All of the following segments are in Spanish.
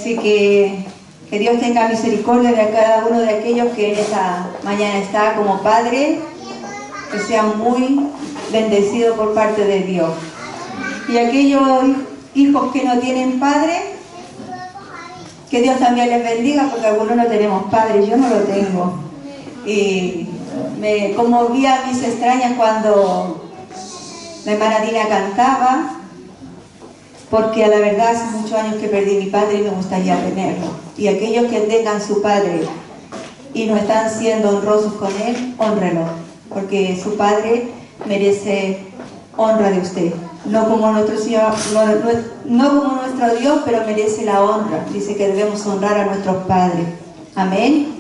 Así que Dios tenga misericordia de cada uno de aquellos que en esta mañana está como padre, que sean muy bendecidos por parte de Dios. Y aquellos hijos que no tienen padre, que Dios también les bendiga, porque algunos no tenemos padre, yo no lo tengo. Y me conmovía a mis extrañas cuando la hermana Dina cantaba, porque a la verdad hace muchos años que perdí a mi padre y me gustaría tenerlo. Y aquellos que tengan su padre y no están siendo honrosos con él, hónrelo, porque su padre merece honra de usted. No como nuestro Señor, no como nuestro Dios, pero merece la honra. Dice que debemos honrar a nuestros padres. Amén.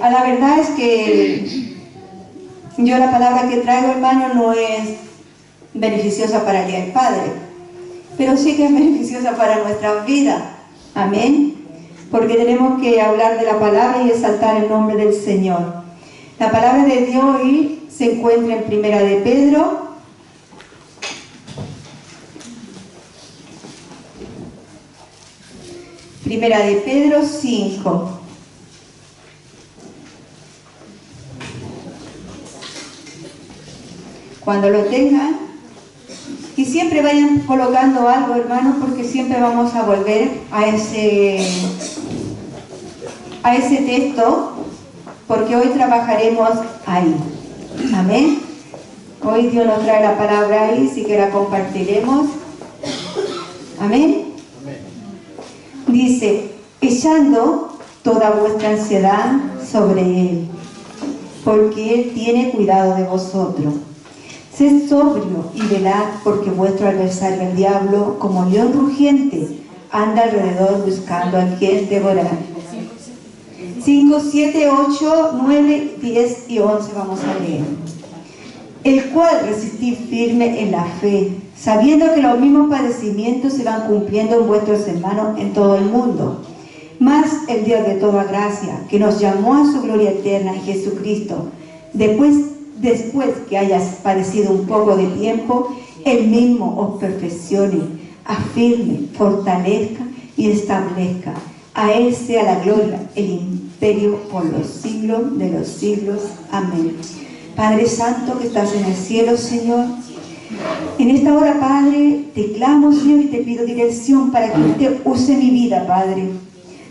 A la verdad es que yo la palabra que traigo, hermano, no es beneficiosa para el Día del Padre, pero sí que es beneficiosa para nuestras vidas. Amén. Porque tenemos que hablar de la palabra y exaltar el nombre del Señor. La palabra de Dios hoy se encuentra en Primera de Pedro. Primera de Pedro 5. Cuando lo tengan, y siempre vayan colocando algo, hermanos, porque siempre vamos a volver a ese texto, porque hoy trabajaremos ahí. Amén. Hoy Dios nos trae la palabra ahí, así que la compartiremos. Amén. Dice, echando toda vuestra ansiedad sobre Él, porque Él tiene cuidado de vosotros. Sed sobrio y velad, porque vuestro adversario el diablo, como león rugiente, anda alrededor buscando a quien devorar. 5, 7, 8, 9, 10 y 11 vamos a leer. El cual resistid firme en la fe, sabiendo que los mismos padecimientos se van cumpliendo en vuestros hermanos en todo el mundo. Mas el Dios de toda gracia, que nos llamó a su gloria eterna en Jesucristo, después que hayas padecido un poco de tiempo, Él mismo os perfeccione, afirme, fortalezca y establezca. A Él sea la gloria, el imperio por los siglos de los siglos. Amén. Padre Santo que estás en el cielo, Señor, en esta hora, Padre, te clamo, Señor, y te pido dirección para que usted use mi vida, Padre.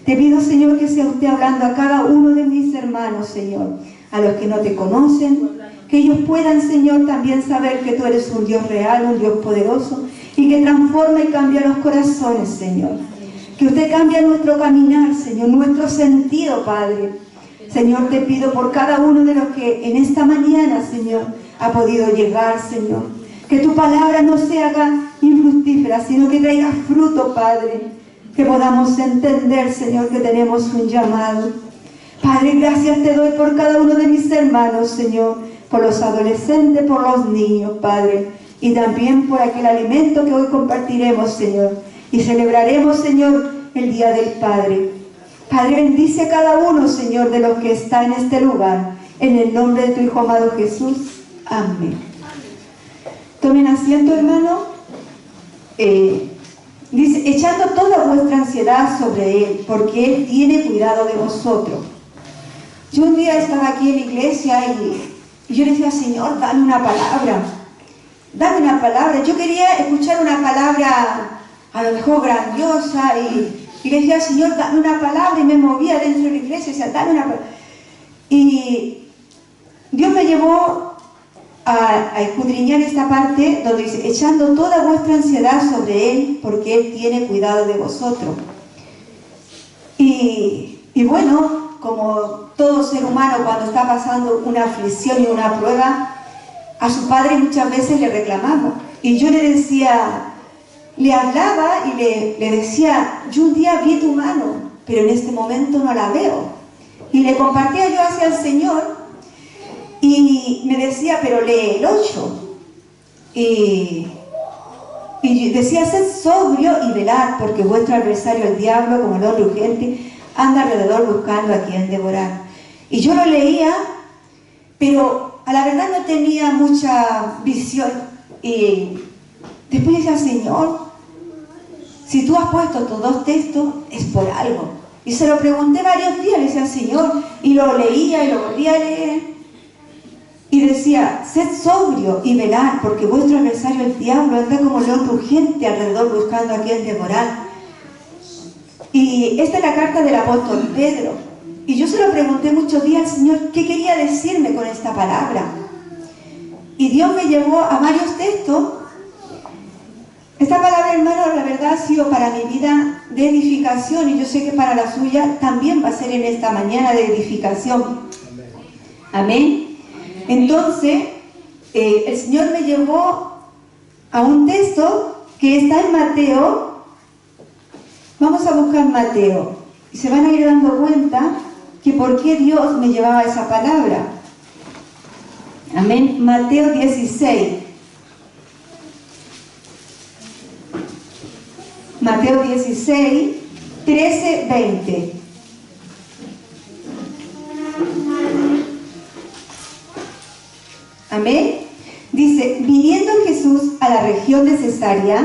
Te pido, Señor, que sea usted hablando a cada uno de mis hermanos, Señor, a los que no te conocen, que ellos puedan, Señor, también saber que tú eres un Dios real, un Dios poderoso, y que transforma y cambia los corazones, Señor. Que usted cambie nuestro caminar, Señor, nuestro sentido, Padre. Señor, te pido por cada uno de los que en esta mañana, Señor, ha podido llegar, Señor. Que tu palabra no se haga infructífera, sino que traiga fruto, Padre. Que podamos entender, Señor, que tenemos un llamado. Padre, gracias te doy por cada uno de mis hermanos, Señor, por los adolescentes, por los niños, Padre, y también por aquel alimento que hoy compartiremos, Señor, y celebraremos, Señor, el Día del Padre. Padre, bendice a cada uno, Señor, de los que está en este lugar, en el nombre de tu Hijo amado Jesús. Amén. Tomen asiento, hermano. Dice, echando toda vuestra ansiedad sobre Él, porque Él tiene cuidado de vosotros. Yo un día estaba aquí en la iglesia y yo le decía, Señor, dame una palabra. Dame una palabra. Yo quería escuchar una palabra a lo mejor grandiosa y le decía, Señor, dame una palabra, y me movía dentro de la iglesia y decía, dame una palabra. Y Dios me llevó a escudriñar esta parte donde dice, echando toda vuestra ansiedad sobre Él, porque Él tiene cuidado de vosotros. Y bueno, como todo ser humano cuando está pasando una aflicción y una prueba, a su padre muchas veces le reclamamos. Y yo le decía, le hablaba y le decía, yo un día vi tu mano, pero en este momento no la veo. Y le compartía yo hacia el Señor y me decía, pero lee el 8. Y decía, sed sobrio y velad, porque vuestro adversario el diablo, como león rugiente, anda alrededor buscando a quien devorar. Y yo lo leía, pero a la verdad no tenía mucha visión. Y después decía, Señor, si tú has puesto estos dos textos, es por algo. Y se lo pregunté varios días, le decía al Señor, y lo leía y lo volvía a leer. Y decía, sed sobrio y velad, porque vuestro adversario el diablo anda como león rugiente alrededor buscando a quien devorar. Y esta es la carta del apóstol Pedro. Y yo se lo pregunté muchos días al Señor, ¿qué quería decirme con esta palabra? Y Dios me llevó a varios textos. Esta palabra, hermano, la verdad ha sido para mi vida de edificación, y yo sé que para la suya también va a ser en esta mañana de edificación. Amén. Entonces, el Señor me llevó a un texto que está en Mateo. Vamos a buscar Mateo y se van a ir dando cuenta que por qué Dios me llevaba esa palabra. Amén. Mateo 16. Mateo 16, 13, 20. Amén. Dice, viniendo Jesús a la región de Cesarea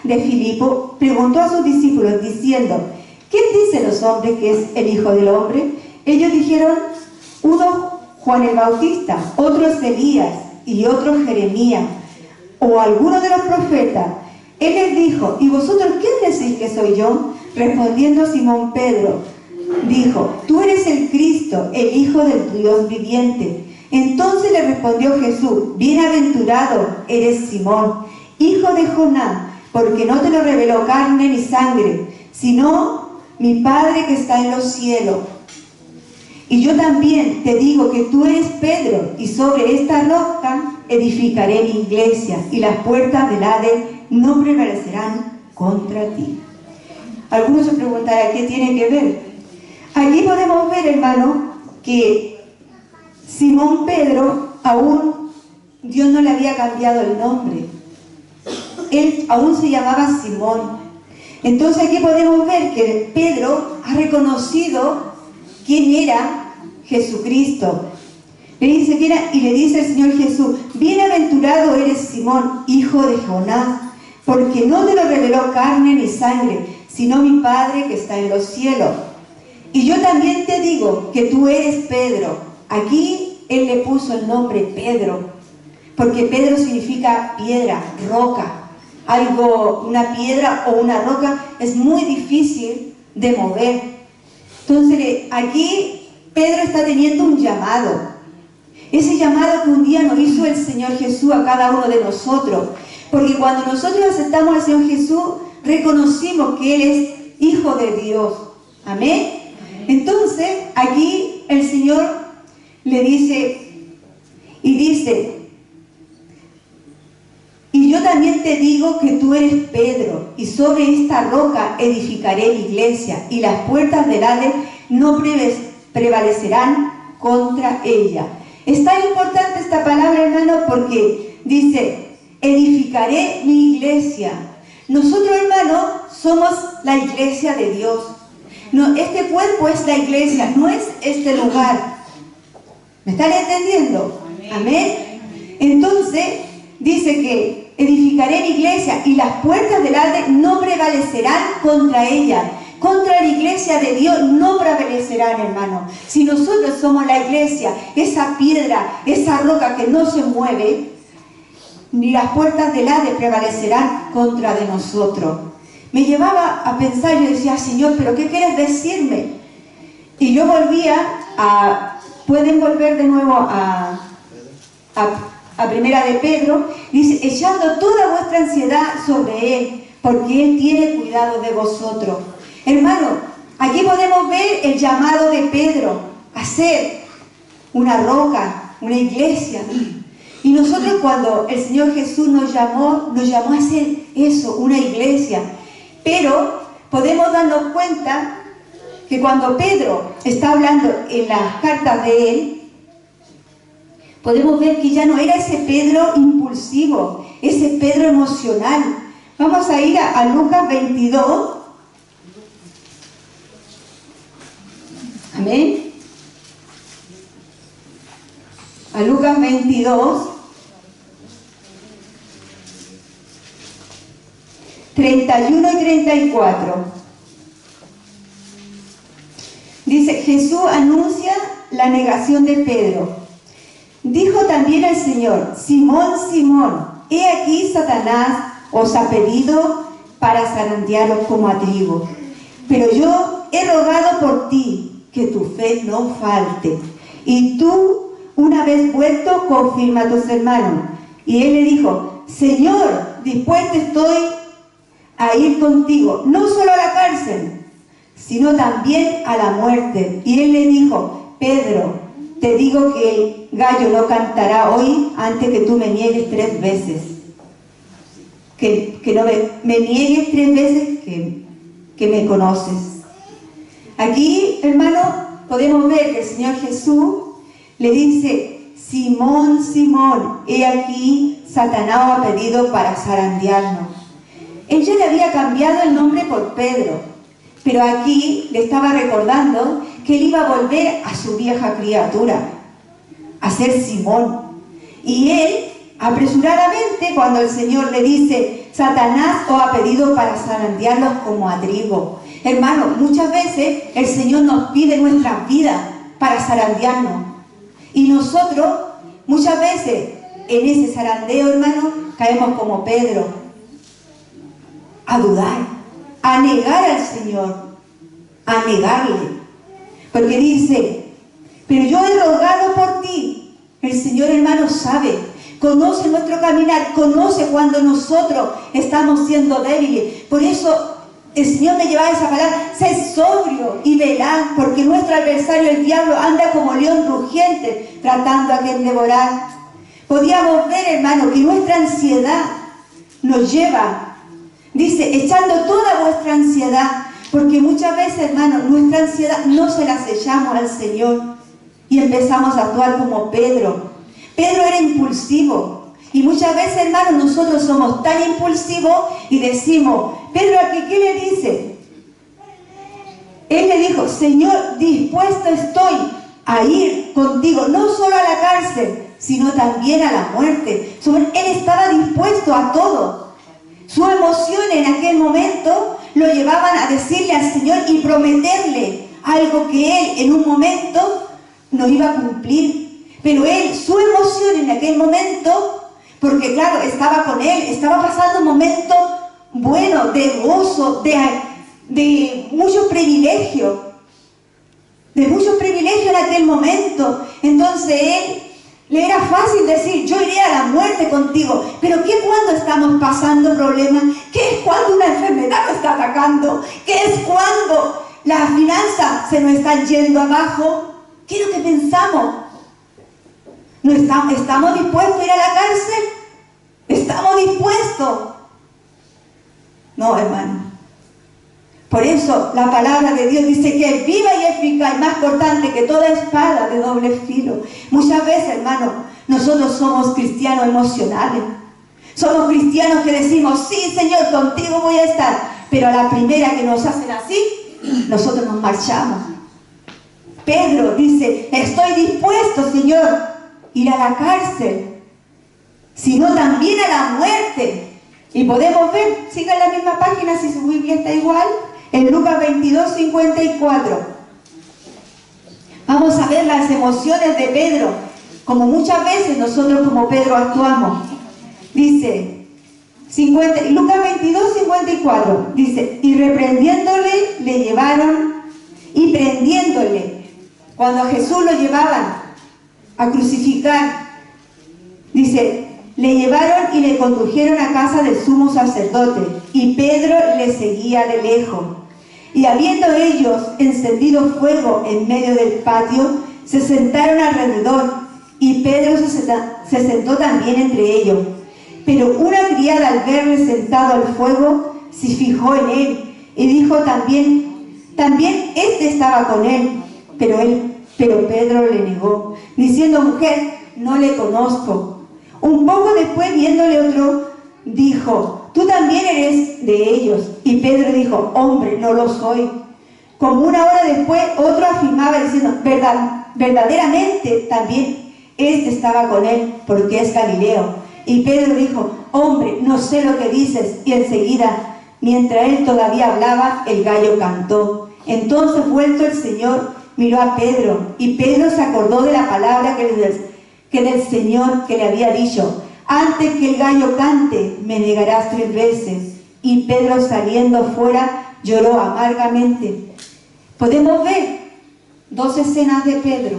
de Filipo, preguntó a sus discípulos diciendo, ¿quién dicen los hombres que es el Hijo del Hombre? Ellos dijeron, uno Juan el Bautista, otro es Elías y otro Jeremías o alguno de los profetas. Él les dijo, ¿y vosotros quién decís que soy yo? Respondiendo Simón Pedro, dijo, tú eres el Cristo, el Hijo del Dios viviente. Entonces le respondió Jesús, bienaventurado eres Simón, hijo de Jonás, porque no te lo reveló carne ni sangre, sino mi Padre que está en los cielos. Y yo también te digo que tú eres Pedro, y sobre esta roca edificaré mi iglesia, y las puertas del Hades no prevalecerán contra ti. Algunos se preguntarán, ¿qué tiene que ver? Aquí podemos ver, hermano, que Simón Pedro, aún Dios no le había cambiado el nombre. Él aún se llamaba Simón. Entonces aquí podemos ver que Pedro ha reconocido quién era Jesucristo. Le dice, y le dice el Señor Jesús, bienaventurado eres Simón, hijo de Jonás, porque no te lo reveló carne ni sangre, sino mi Padre que está en los cielos. Y yo también te digo que tú eres Pedro. Aquí él le puso el nombre Pedro, porque Pedro significa piedra, roca. Algo, una piedra o una roca es muy difícil de mover. Entonces aquí Pedro está teniendo un llamado. Ese llamado que un día nos hizo el Señor Jesús a cada uno de nosotros. Porque cuando nosotros aceptamos al Señor Jesús, reconocimos que Él es Hijo de Dios. Amén. Entonces, aquí el Señor le dice, y yo también te digo que tú eres Pedro, y sobre esta roca edificaré mi iglesia, y las puertas del Hades no prevalecerán contra ella. Es tan importante esta palabra, hermano, porque dice, edificaré mi iglesia. Nosotros, hermano, somos la iglesia de Dios. No, este cuerpo es la iglesia, no es este lugar. ¿Me están entendiendo? Amén. Entonces, dice que edificaré mi iglesia y las puertas del Hades no prevalecerán contra ella. Contra la iglesia de Dios no prevalecerán, hermano. Si nosotros somos la iglesia, esa piedra, esa roca que no se mueve, ni las puertas del Hades prevalecerán contra de nosotros. Me llevaba a pensar, yo decía, Señor, ¿pero qué quieres decirme? Y yo volvía pueden volver de nuevo a primera de Pedro, dice, echando toda vuestra ansiedad sobre Él, porque Él tiene cuidado de vosotros. Hermano, aquí podemos ver el llamado de Pedro a ser una roca, una iglesia. Y nosotros cuando el Señor Jesús nos llamó a ser eso, una iglesia. Pero podemos darnos cuenta que cuando Pedro está hablando en las cartas de él, podemos ver que ya no era ese Pedro impulsivo, ese Pedro emocional. Vamos a ir a Lucas 22. Amén. A Lucas 22. 31 y 34. Dice, Jesús anuncia la negación de Pedro. Dijo también el Señor, Simón, Simón, he aquí Satanás os ha pedido para zarandearos como a trigo. Pero yo he rogado por ti, que tu fe no falte. Y tú, una vez vuelto, confirma a tus hermanos. Y él le dijo, Señor, dispuesto estoy a ir contigo, no solo a la cárcel, sino también a la muerte. Y él le dijo, Pedro, te digo que el gallo no cantará hoy antes que tú me niegues 3 veces. Que no me niegues 3 veces que me conoces. Aquí, hermano, podemos ver que el Señor Jesús le dice, Simón, Simón, he aquí Satanás ha pedido para zarandearnos. Él ya le había cambiado el nombre por Pedro, pero aquí le estaba recordando que él iba a volver a su vieja criatura, a ser Simón. Y él, apresuradamente, cuando el Señor le dice, Satanás os ha pedido para zarandearlos como a trigo. Hermano, muchas veces el Señor nos pide nuestras vidas para zarandearnos. Y nosotros, muchas veces, en ese zarandeo, hermano, caemos como Pedro, a dudar, a negar al Señor, a negarle. Porque dice, pero yo he rogado por ti. El Señor, hermano, sabe, conoce nuestro caminar, conoce cuando nosotros estamos siendo débiles. Por eso el Señor me lleva esa palabra, sé sobrio y velad, porque nuestro adversario, el diablo, anda como león rugiente, tratando a quien devorar. Podíamos ver, hermano, que nuestra ansiedad nos lleva, dice, echando toda vuestra ansiedad, porque muchas veces, hermano, nuestra ansiedad no se la echamos al Señor y empezamos a actuar como Pedro. Pedro era impulsivo y muchas veces, hermano, nosotros somos tan impulsivos y decimos, Pedro, ¿aquí qué le dice? Él le dijo, Señor, dispuesto estoy a ir contigo, no solo a la cárcel, sino también a la muerte. Él estaba dispuesto a todo. Su emoción en aquel momento lo llevaban a decirle al Señor y prometerle algo que él en un momento no iba a cumplir. Pero él, su emoción en aquel momento, porque claro, estaba con él, estaba pasando un momento bueno, de gozo, de mucho privilegio. De mucho privilegio en aquel momento. Entonces él, le era fácil decir, yo iré a la muerte contigo. Pero ¿qué cuando estamos pasando problemas? ¿Qué es cuando una enfermedad nos está atacando? ¿Qué es cuando las finanzas se nos están yendo abajo? ¿Qué es lo que pensamos? ¿No estamos dispuestos a ir a la cárcel? ¿Estamos dispuestos? No, hermano. Por eso la palabra de Dios dice que es viva y eficaz y más cortante que toda espada de doble filo. Muchas veces, hermano, nosotros somos cristianos emocionales. Somos cristianos que decimos, sí, Señor, contigo voy a estar. Pero a la primera que nos hacen así, nosotros nos marchamos. Pedro dice, estoy dispuesto, Señor, ir a la cárcel, sino también a la muerte. Y podemos ver, siga en la misma página si su Biblia está igual, en Lucas 22, 54. Vamos a ver las emociones de Pedro, como muchas veces nosotros como Pedro actuamos. Dice, Lucas 22, 54, dice, y reprendiéndole, le llevaron, y prendiéndole, cuando a Jesús lo llevaban a crucificar, dice, le llevaron y le condujeron a casa del sumo sacerdote, y Pedro le seguía de lejos. Y habiendo ellos encendido fuego en medio del patio, se sentaron alrededor, y Pedro se sentó también entre ellos. Pero una criada, al verle sentado al fuego, se fijó en él, y dijo también este estaba con él. Pero Pedro le negó, diciendo, mujer, no le conozco. Un poco después, viéndole otro, dijo, tú también eres de ellos. Y Pedro dijo, hombre, no lo soy. Como una hora después, otro afirmaba diciendo, verdaderamente también este estaba con él, porque es Galileo. Y Pedro dijo, hombre, no sé lo que dices. Y enseguida Mientras él todavía hablaba, el gallo cantó. Entonces, vuelto el Señor, miró a Pedro, y Pedro se acordó de la palabra que del Señor que le había dicho: antes que el gallo cante, me negarás 3 veces. Y Pedro, saliendo fuera, lloró amargamente. Podemos ver 2 escenas de Pedro.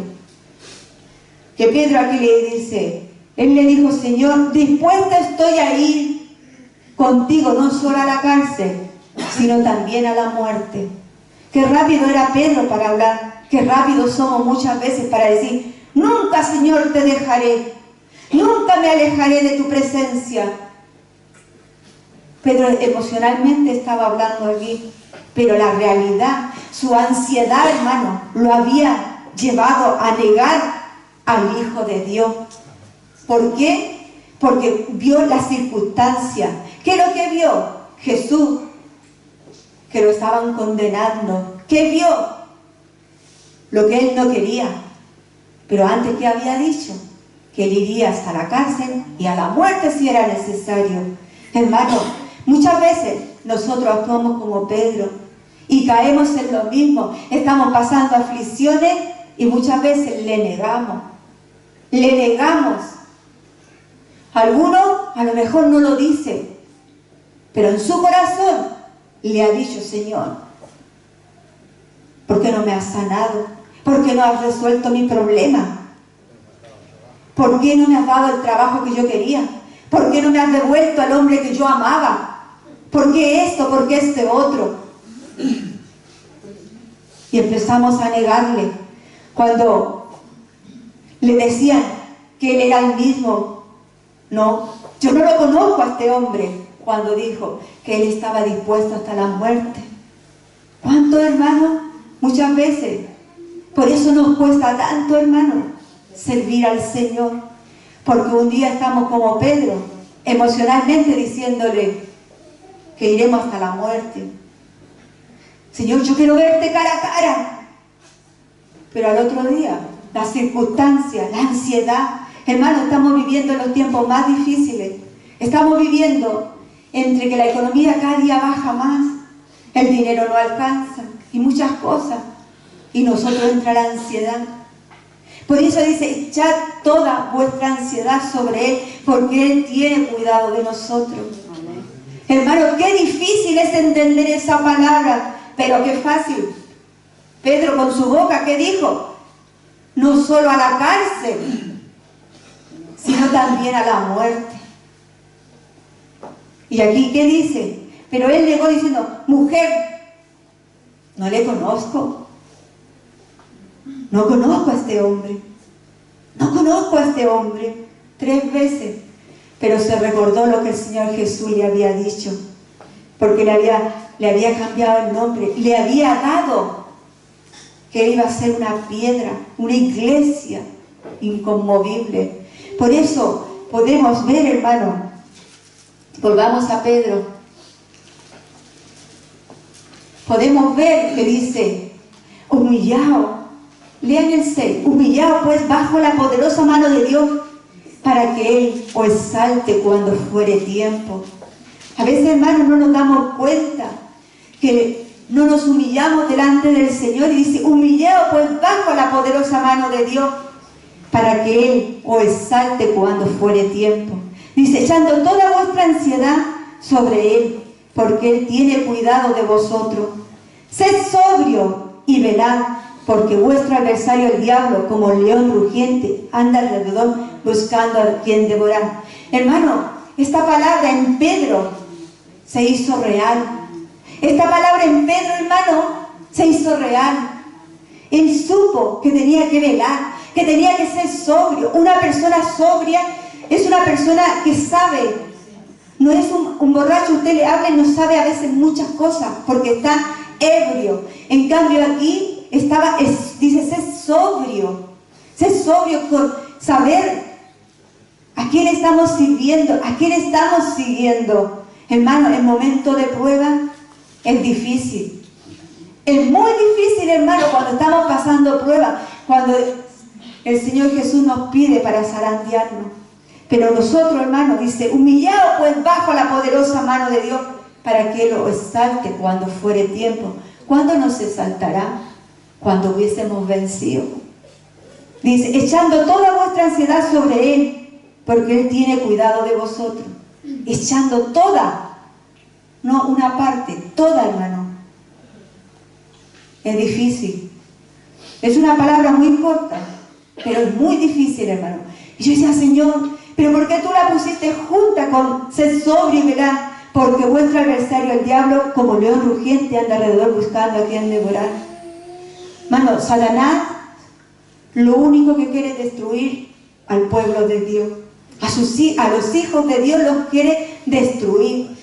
Que Pedro aquí le dice, él le dijo: Señor, dispuesta estoy a ir contigo, no solo a la cárcel, sino también a la muerte. Qué rápido era Pedro para hablar, qué rápido somos muchas veces para decir: nunca, Señor, te dejaré, nunca me alejaré de tu presencia. Pedro emocionalmente estaba hablando aquí, pero la realidad, su ansiedad, hermano, lo había llevado a negar al Hijo de Dios. ¿Por qué? Porque vio las circunstancias. ¿Qué es lo que vio? Jesús, que lo estaban condenando. ¿Qué vio? Lo que él no quería. Pero antes, ¿qué había dicho? Que él iría hasta la cárcel y a la muerte si era necesario. Hermano, muchas veces nosotros actuamos como Pedro y caemos en lo mismo. Estamos pasando aflicciones y muchas veces le negamos. Le negamos. Algunos a lo mejor no lo dice, pero en su corazón le ha dicho: Señor, ¿por qué no me has sanado? ¿Por qué no has resuelto mi problema? ¿Por qué no me has dado el trabajo que yo quería? ¿Por qué no me has devuelto al hombre que yo amaba? ¿Por qué esto? ¿Por qué este otro? Y empezamos a negarle. Cuando le decían que él era el mismo, no, yo no lo conozco a este hombre. Cuando dijo que él estaba dispuesto hasta la muerte. ¿Cuánto, hermano? Muchas veces. Por eso nos cuesta tanto, hermano, servir al Señor. Porque un día estamos como Pedro, emocionalmente diciéndole que iremos hasta la muerte. Señor, yo quiero verte cara a cara. Pero al otro día, las circunstancias, la ansiedad. Hermano, estamos viviendo en los tiempos más difíciles. Estamos viviendo entre que la economía cada día baja más, el dinero no alcanza y muchas cosas. Y nosotros entra la ansiedad. Por eso dice: echad toda vuestra ansiedad sobre Él, porque Él tiene cuidado de nosotros. Amén. Hermano, qué difícil es entender esa palabra, pero qué fácil. Pedro con su boca, ¿qué dijo? No solo a la cárcel, sino también a la muerte. Y aquí, ¿qué dice? Pero él llegó diciendo: mujer, no le conozco. No conozco a este hombre. No conozco a este hombre. 3 veces. Pero se recordó lo que el Señor Jesús le había dicho. Porque le había cambiado el nombre. Le había dado que él iba a ser una piedra, una iglesia inconmovible. Por eso podemos ver, hermano, volvamos a Pedro, podemos ver que dice: humillado, lean el 6, humillado pues bajo la poderosa mano de Dios, para que Él os exalte cuando fuere tiempo. A veces, hermanos, no nos damos cuenta que no nos humillamos delante del Señor, y dice: humillado pues bajo la poderosa mano de Dios, para que Él os exalte cuando fuere tiempo. Dice: echando toda vuestra ansiedad sobre Él, porque Él tiene cuidado de vosotros. Sed sobrio y velad, porque vuestro adversario el diablo, como león rugiente, anda alrededor buscando a quien devorar. Hermano, esta palabra en Pedro se hizo real. Esta palabra en Pedro, hermano, se hizo real. Él supo que tenía que velar, que tenía que ser sobrio. Una persona sobria es una persona que sabe. No es un borracho, usted le habla y no sabe a veces muchas cosas porque está ebrio. En cambio aquí dice: sé sobrio. Sé sobrio con saber a quién estamos sirviendo, a quién estamos siguiendo. Hermano, en momentos de prueba es difícil. Es muy difícil, hermano, cuando estamos pasando pruebas, cuando el Señor Jesús nos pide para zarandearnos. Pero nosotros, hermano, dice: humillado pues bajo la poderosa mano de Dios, para que Él lo exalte cuando fuere tiempo. ¿Cuándo nos exaltará? Cuando hubiésemos vencido. Dice, echando toda vuestra ansiedad sobre Él, porque Él tiene cuidado de vosotros. Echando toda, no una parte, toda, hermano. Es difícil. Es una palabra muy corta, pero es muy difícil, hermano. Y yo decía, Señor, ¿pero por qué tú la pusiste junta con ser sobrio y velar? Porque vuestro adversario, el diablo, como león rugiente, anda alrededor buscando a quien devorar. Hermano, Satanás lo único que quiere es destruir al pueblo de Dios. A los hijos de Dios los quiere destruir.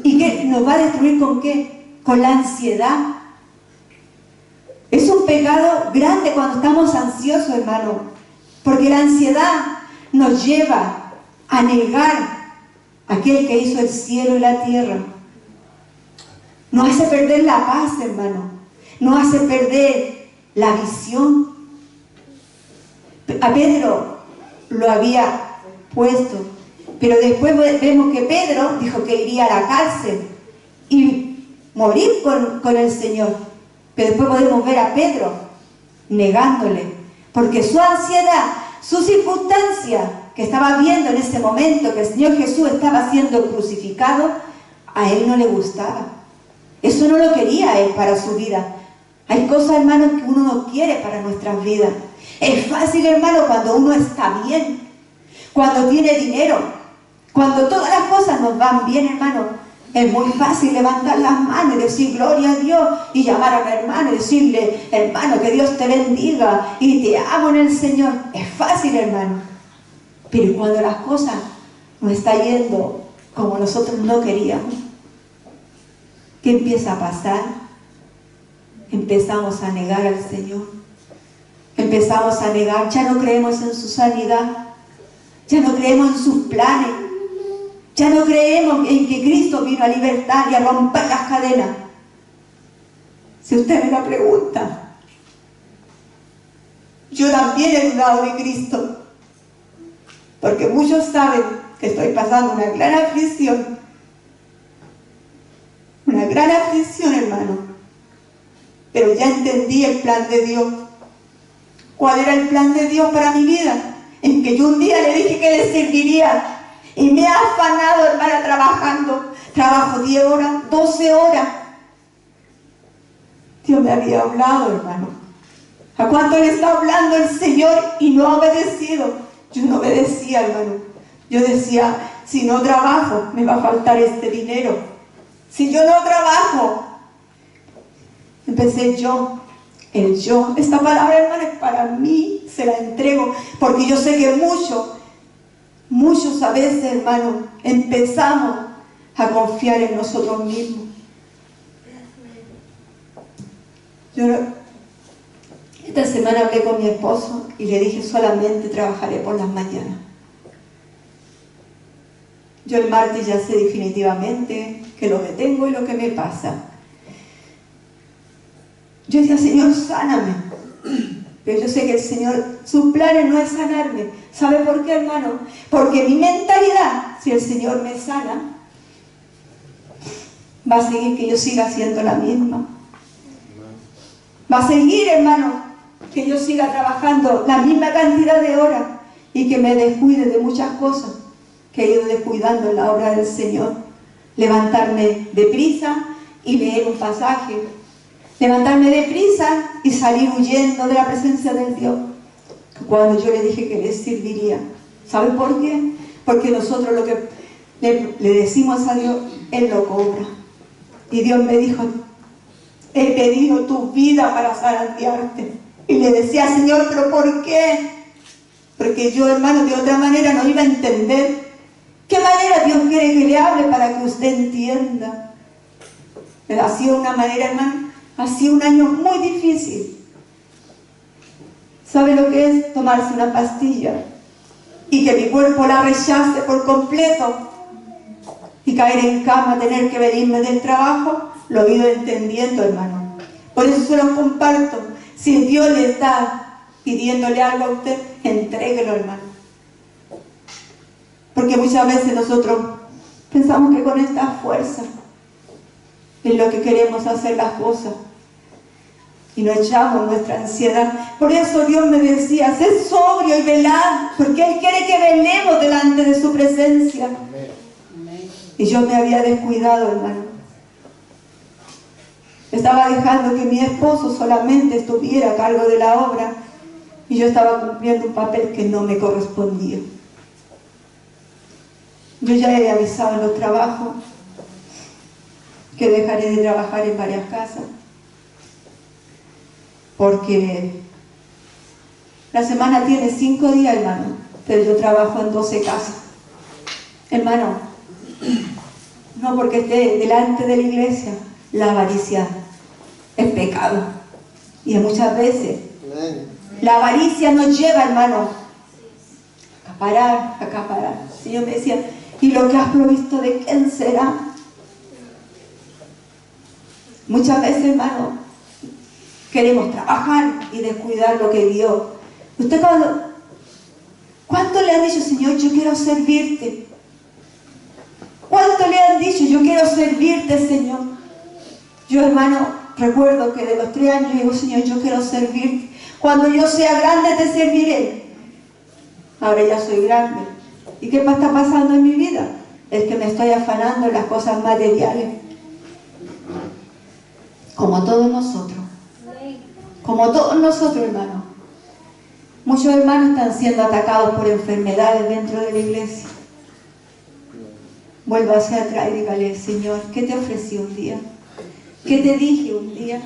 ¿Y qué nos va a destruir con qué? Con la ansiedad. Es un pecado grande cuando estamos ansiosos, hermano, porque la ansiedad nos lleva a negar a aquel que hizo el cielo y la tierra. Nos hace perder la paz, hermano. Nos hace perder la visión. A Pedro lo había puesto, pero después vemos que Pedro dijo que iría a la cárcel y morir con el Señor. Pero después podemos ver a Pedro negándole, porque su ansiedad, su circunstancia que estaba viendo en ese momento, que el Señor Jesús estaba siendo crucificado, a él no le gustaba. Eso no lo quería él para su vida. Hay cosas, hermanos, que uno no quiere para nuestras vidas. Es fácil, hermano, cuando uno está bien, cuando tiene dinero, cuando todas las cosas nos van bien, hermano. Es muy fácil levantar las manos y decir gloria a Dios y llamar a un hermano y decirle, hermano, que Dios te bendiga y te amo en el Señor. Es fácil, hermano. Pero cuando las cosas nos están yendo como nosotros no queríamos, ¿qué empieza a pasar? Empezamos a negar al Señor. Empezamos a negar, ya no creemos en su sanidad, ya no creemos en sus planes. Ya no creemos en que Cristo vino a libertar y a romper las cadenas. Si usted me lo pregunta, yo también he dudado de Cristo, porque muchos saben que estoy pasando una gran aflicción, hermano, pero ya entendí el plan de Dios. ¿Cuál era el plan de Dios para mi vida? En que yo un día le dije que le serviría. Y me ha afanado, hermana, trabajando. Trabajo 10 horas, 12 horas. Dios me había hablado, hermano. ¿A cuánto le está hablando el Señor y no ha obedecido? Yo no obedecía, hermano. Yo decía, si no trabajo, me va a faltar este dinero. Si yo no trabajo, empecé el yo. Esta palabra, hermano, es para mí, se la entrego, porque yo sé que muchos a veces, hermano, empezamos a confiar en nosotros mismos. Esta semana hablé con mi esposo y le dije, solamente trabajaré por las mañanas. Yo el martes ya sé definitivamente que lo que tengo y lo que me pasa. Yo decía, Señor, sáname. Pero yo sé que el Señor, sus planes no es sanarme. ¿Sabe por qué, hermano? Porque mi mentalidad, si el Señor me sana, va a seguir que yo siga siendo la misma. Va a seguir, hermano, que yo siga trabajando la misma cantidad de horas y que me descuide de muchas cosas que he ido descuidando en la obra del Señor. Levantarme deprisa y leer un pasaje. Levantarme deprisa y salir huyendo de la presencia del Dios. Cuando yo le dije que le serviría. ¿Sabe por qué? Porque nosotros lo que le decimos a Dios, Él lo cobra. Y Dios me dijo, he pedido tu vida para zarandearte. Y le decía, Señor, ¿pero por qué? Porque yo, hermano, de otra manera no iba a entender. ¿Qué manera Dios quiere que le hable para que usted entienda? Ha sido una manera, hermano, ha sido un año muy difícil. ¿Sabe lo que es tomarse una pastilla y que mi cuerpo la rechace por completo y caer en cama, tener que venirme del trabajo? Lo he ido entendiendo, hermano. Por eso se lo comparto. Si Dios le está pidiéndole algo a usted, entréguelo, hermano. Porque muchas veces nosotros pensamos que con esta fuerza en lo que queremos hacer las cosas. Y nos echamos nuestra ansiedad. Por eso Dios me decía, sed sobrio y velad, porque Él quiere que velemos delante de su presencia. Y yo me había descuidado, hermano. Estaba dejando que mi esposo solamente estuviera a cargo de la obra, y yo estaba cumpliendo un papel que no me correspondía. Yo ya he avisado en los trabajos que dejaré de trabajar en varias casas, porque la semana tiene 5 días, hermano, pero yo trabajo en 12 casas. Hermano, no porque esté delante de la iglesia, la avaricia es pecado. Y muchas veces la avaricia nos lleva, hermano, a acaparar, a acaparar. El Señor me decía, ¿y lo que has provisto de quién será? Muchas veces, hermano, queremos trabajar y descuidar lo que Dios. Usted ¿cuánto le han dicho, Señor, yo quiero servirte? ¿Cuánto le han dicho, yo quiero servirte, Señor? Yo, hermano, recuerdo que de los 3 años digo, Señor, yo quiero servirte. Cuando yo sea grande te serviré. Ahora ya soy grande. ¿Y qué está pasando en mi vida? Es que me estoy afanando en las cosas materiales. Como todos nosotros. Como todos nosotros, hermano. Muchos hermanos están siendo atacados por enfermedades dentro de la iglesia. Vuelva hacia atrás y dígale, Señor, ¿qué te ofrecí un día? ¿Qué te dije un día?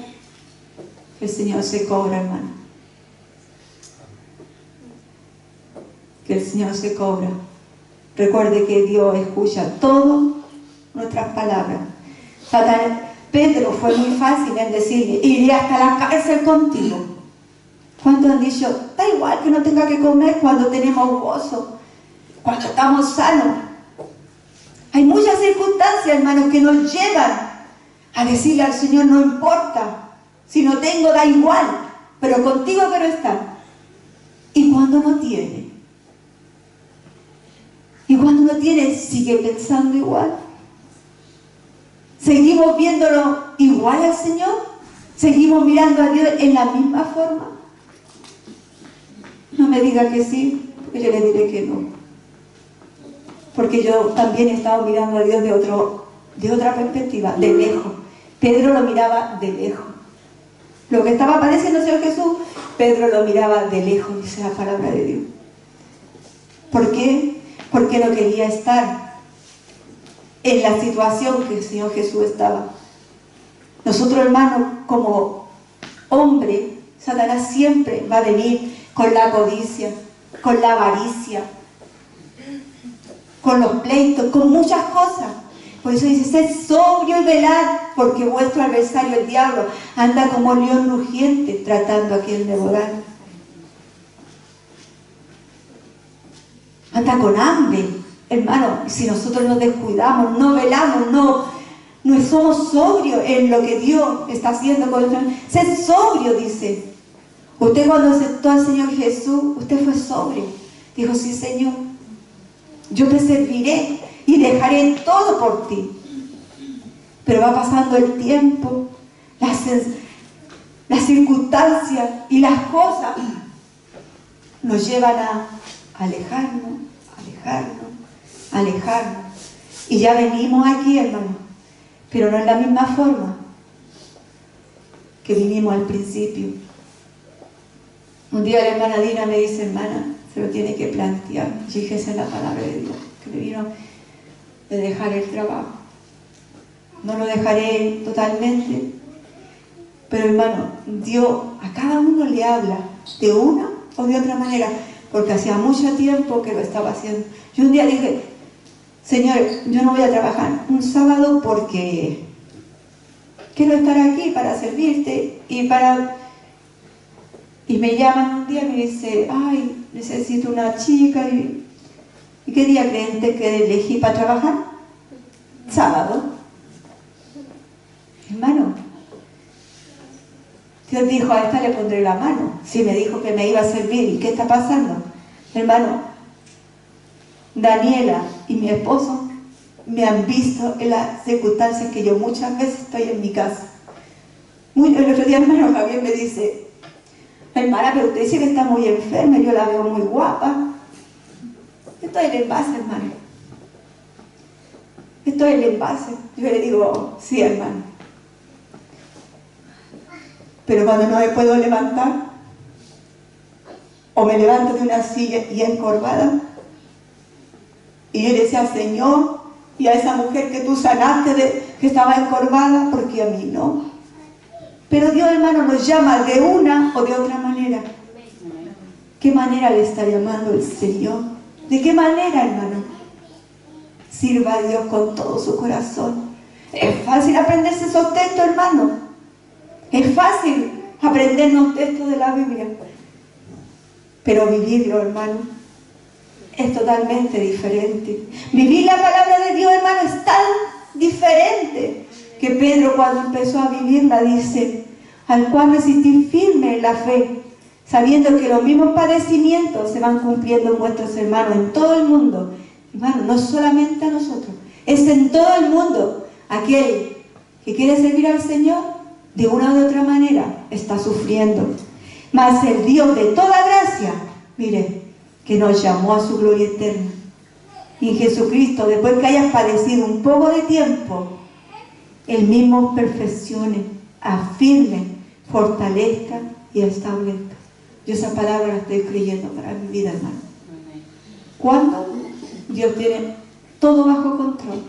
El Señor se cobra, hermano. Que el Señor se cobra. Recuerde que Dios escucha todas nuestras palabras. Pedro fue muy fácil en decirle, iré hasta la cárcel contigo. ¿Cuántos han dicho, da igual que no tenga que comer cuando tenemos gozo, cuando estamos sanos? Hay muchas circunstancias, hermanos, que nos llevan a decirle al Señor, no importa, si no tengo, da igual, pero contigo quiero estar. Y cuando no tiene, sigue pensando igual. ¿Seguimos viéndolo igual al Señor? ¿Seguimos mirando a Dios en la misma forma? No me diga que sí, porque yo le diré que no. Porque yo también he estado mirando a Dios de otra perspectiva, de lejos. Pedro lo miraba de lejos. Lo que estaba padeciendo el Señor Jesús, Pedro lo miraba de lejos, dice la palabra de Dios. ¿Por qué? Porque no quería estar en la situación que el Señor Jesús estaba. Nosotros, hermanos, como hombre, Satanás siempre va a venir con la codicia, con la avaricia, con los pleitos, con muchas cosas. Por eso dice, sed sobrio y velad, porque vuestro adversario, el diablo, anda como león rugiente, tratando a quien devorar. Anda con hambre, hermano. Y si nosotros nos descuidamos, no velamos, no somos sobrios en lo que Dios está haciendo con nosotros. Sed sobrio, dice. Usted cuando aceptó al Señor Jesús, usted fue sobrio. Dijo, sí, Señor, yo te serviré y dejaré todo por ti. Pero va pasando el tiempo, las circunstancias y las cosas nos llevan a alejarnos. Y ya venimos aquí, hermano, pero no en la misma forma que vinimos al principio. Un día la hermana Dina me dice, hermana, se lo tiene que plantear. Yo dije, esa es la palabra de Dios, que me vino de dejar el trabajo. No lo dejaré totalmente, pero hermano, Dios a cada uno le habla de una o de otra manera, porque hacía mucho tiempo que lo estaba haciendo. Yo un día dije, Señor, yo no voy a trabajar un sábado porque quiero estar aquí para servirte y me llaman un día y me dice, ay, necesito una chica. ¿Y qué día creen que elegí para trabajar? Sábado. Hermano, Dios dijo, a esta le pondré la mano. Si me dijo que me iba a servir, ¿y qué está pasando? Hermano, Daniela y mi esposo me han visto en las circunstancias que yo muchas veces estoy en mi casa. El otro día el hermano Javier me dice, hermana, pero usted dice que está muy enferma, yo la veo muy guapa. Estoy en el envase, hermano. Estoy en el envase. Yo le digo, sí, hermano. Pero cuando no me puedo levantar, o me levanto de una silla y encorvada, y yo le decía, Señor, y a esa mujer que tú sanaste que estaba encorvada, porque a mí no. Pero Dios, hermano, nos llama de una o de otra manera. ¿Qué manera le está llamando el Señor? ¿De qué manera, hermano? Sirva a Dios con todo su corazón. Es fácil aprenderse esos textos, hermano. Es fácil aprendernos textos de la Biblia. Pero vivirlo, hermano, es totalmente diferente. Vivir la palabra de Dios, hermano, es tan diferente que Pedro, cuando empezó a vivirla, dice, al cual resistir firme en la fe, sabiendo que los mismos padecimientos se van cumpliendo en vuestros hermanos en todo el mundo. Hermano, no solamente a nosotros, es en todo el mundo. Aquel que quiere servir al Señor, de una u otra manera, está sufriendo. Mas el Dios de toda gracia, mire, que nos llamó a su gloria eterna. Y en Jesucristo, después que hayas padecido un poco de tiempo, Él mismo perfeccione, afirme, fortalezca y establezca. Yo esa palabra la estoy creyendo para mi vida, hermano. ¿Cuándo? Dios tiene todo bajo control.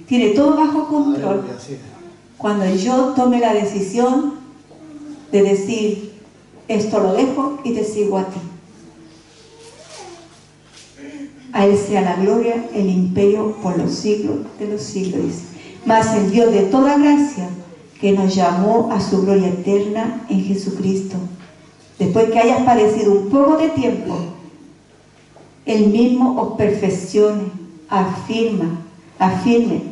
Tiene todo bajo control. Cuando yo tome la decisión de decir, esto lo dejo y te sigo a ti. A Él sea la gloria, el imperio por los siglos de los siglos, dice. Mas el Dios de toda gracia, que nos llamó a su gloria eterna en Jesucristo, después que hayas padecido un poco de tiempo, Él mismo os perfeccione, afirme,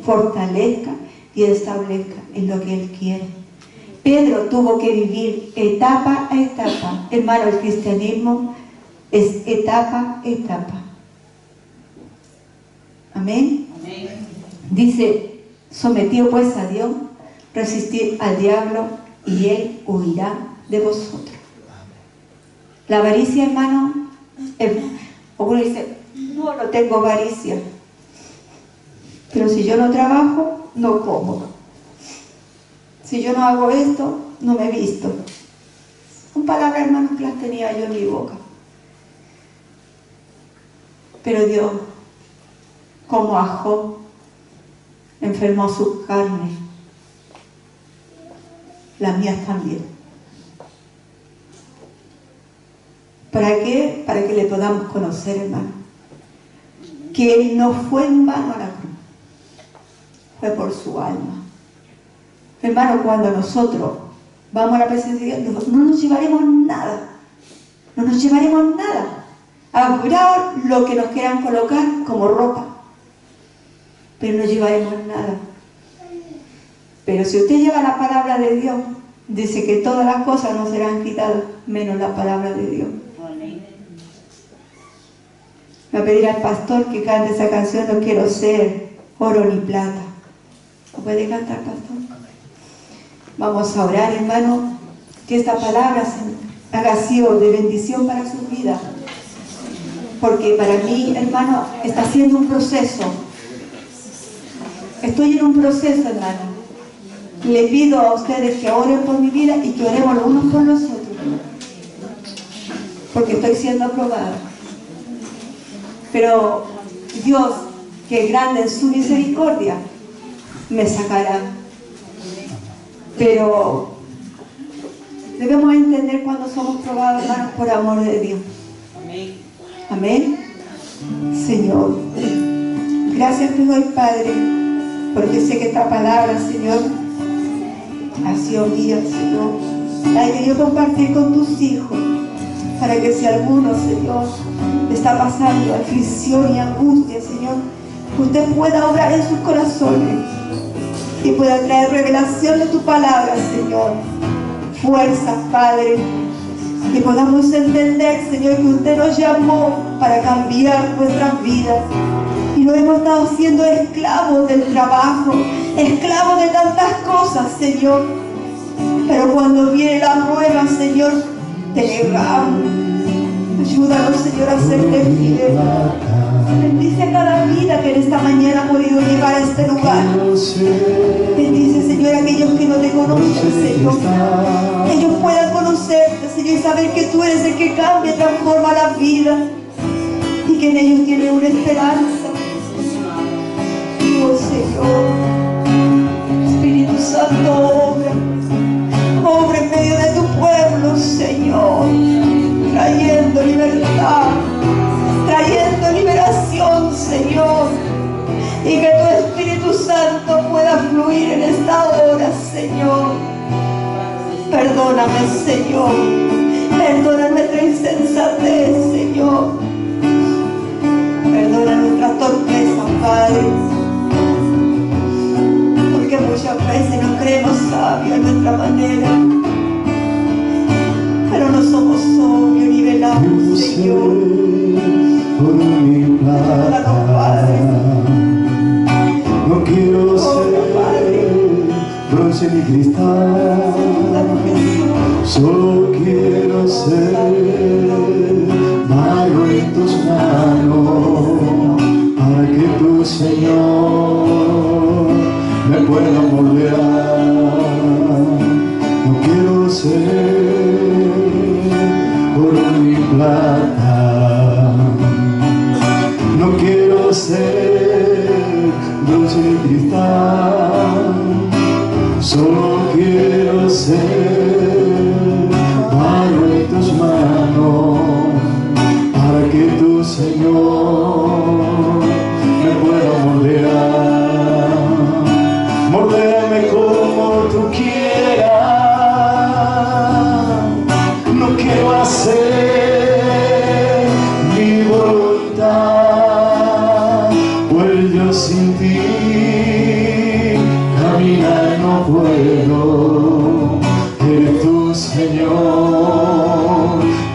fortalezca y establezca en lo que Él quiere. Pedro tuvo que vivir etapa a etapa. Hermano, el cristianismo es etapa a etapa. Amén. Amén. Dice, sometido pues a Dios, resistir al diablo y Él huirá de vosotros. La avaricia, hermano, uno dice, no tengo avaricia. Pero si yo no trabajo, no como. Si yo no hago esto, no me visto. Son palabras, hermanos, que las tenía yo en mi boca. Pero Dios, como a Job, enfermó su carne, las mías también. ¿Para qué? Para que le podamos conocer, hermano, que Él no fue en vano a la cruz, fue por su alma. Hermano, cuando nosotros vamos a la presencia de Dios, no nos llevaremos nada. No nos llevaremos nada. Habrá lo que nos quieran colocar como ropa, pero no llevaremos nada. Pero si usted lleva la palabra de Dios, dice que todas las cosas no serán quitadas, menos la palabra de Dios. Me va a pedir al pastor que cante esa canción, no quiero ser oro ni plata. ¿Lo puede cantar, pastor? Vamos a orar, hermano, que esta palabra se haga sido de bendición para su vida. Porque para mí, hermano, está siendo un proceso. Estoy en un proceso, hermano. Le pido a ustedes que oren por mi vida y que oremos los unos por los otros. Porque estoy siendo aprobada. Pero Dios, que es grande en su misericordia, me sacará. Pero debemos entender cuando somos probados, hermanos, por amor de Dios. Amén. Amén. Señor, gracias te doy, Padre, porque sé que esta palabra, Señor, ha sido mía, Señor. La he querido compartir con tus hijos, para que si alguno, Señor, está pasando aflicción y angustia, Señor, usted pueda obrar en sus corazones y pueda traer revelación de tu palabra, Señor. Fuerza, Padre, que podamos entender, Señor, que usted nos llamó para cambiar nuestras vidas y y nos hemos estado siendo esclavos del trabajo, esclavos de tantas cosas, Señor. Pero cuando viene la prueba, Señor, te negamos. Ayúdanos, Señor, a serte fiel. Bendice a cada vida que en esta mañana ha podido llegar a este lugar. Bendice, Señor, a aquellos que no te conocen, Señor. Que ellos puedan conocerte, Señor, y saber que tú eres el que cambia y transforma la vida. Y que en ellos tiene una esperanza. Oh, Señor. Espíritu Santo, obra en medio de tu pueblo, Señor. Trayendo libertad, trayendo liberación, Señor, y que tu Espíritu Santo pueda fluir en esta hora, Señor. Perdóname, Señor, perdona nuestra insensatez, Señor, perdona nuestra torpeza, Padre, porque muchas veces nos creemos sabios a nuestra manera, pero no somos sobrios ni velados, Señor. Perdónanos, Padre. No quiero ser bronce ni cristal, solo quiero ser barro en tus manos, para que tu Señor me pueda moldear. No quiero ser oro ni plata, no quiero ser bronce ni cristal, solo quiero ser barro en tus manos, para que tu Señor me pueda moldear. Moldéame como tú quieras, no quiero hacer mi voluntad, pues yo sin ti caminar no puedo. Eres tu Señor,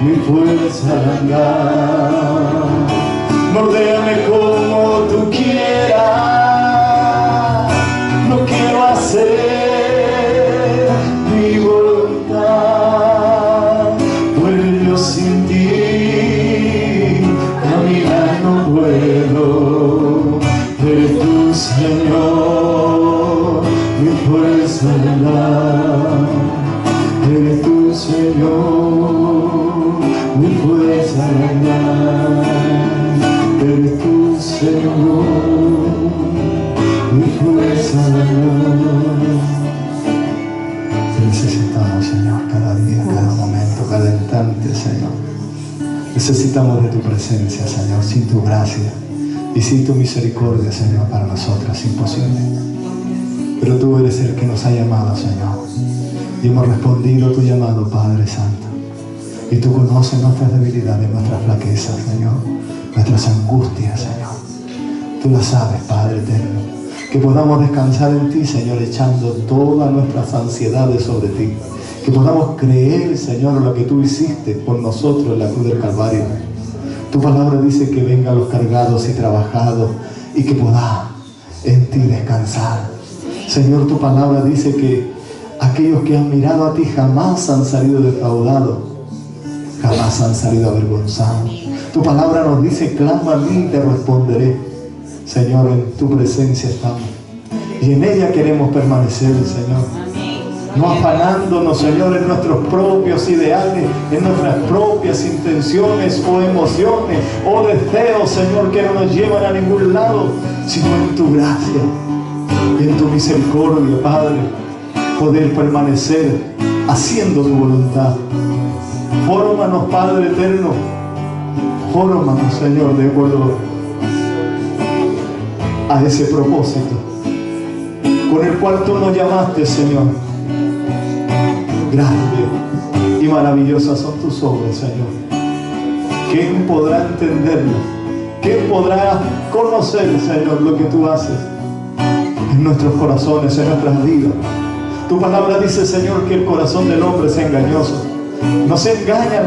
mi fuerza al andar. Moldéame como tú quieras, no quiero hacer mi voluntad, pues yo sin ti caminar no puedo. Eres tu Señor, mi fuerza al andar. Eres tu Señor, mi fuerza al andar. Eres tu Señor, mi fuerza al andar. Te necesitamos, Señor, cada día, cada momento, cada instante, Señor. Necesitamos de tu presencia, Señor. Sin tu gracia y sin tu misericordia, Señor, para nosotros es imposible. Pero tú eres el que nos ha llamado, Señor, y hemos respondido a tu llamado, Padre Santo. Y tú conoces nuestras debilidades, nuestras flaquezas, Señor, nuestras angustias, Señor. Tú las sabes, Padre eterno. Que podamos descansar en ti, Señor, echando todas nuestras ansiedades sobre ti. Que podamos creer, Señor, lo que tú hiciste por nosotros en la cruz del Calvario. Tu palabra dice que vengan los cargados y trabajados y que podamos en ti descansar. Señor, tu palabra dice que aquellos que han mirado a ti jamás han salido defraudados, jamás han salido avergonzados. Tu palabra nos dice: clama a mí y te responderé. Señor, en tu presencia estamos y en ella queremos permanecer, Señor. No afanándonos, Señor, en nuestros propios ideales, en nuestras propias intenciones o emociones o deseos, Señor, que no nos llevan a ningún lado, sino en tu gracia y en tu misericordia, Padre, poder permanecer haciendo tu voluntad. Fórmanos, Padre eterno, fórmanos, Señor, de acuerdo a ese propósito con el cual tú nos llamaste, Señor. Grandes y maravillosas son tus obras, Señor. ¿Quién podrá entenderlo? ¿Quién podrá conocer, Señor, lo que tú haces en nuestros corazones, en nuestras vidas? Tu palabra dice, Señor, que el corazón del hombre es engañoso. Nos engaña,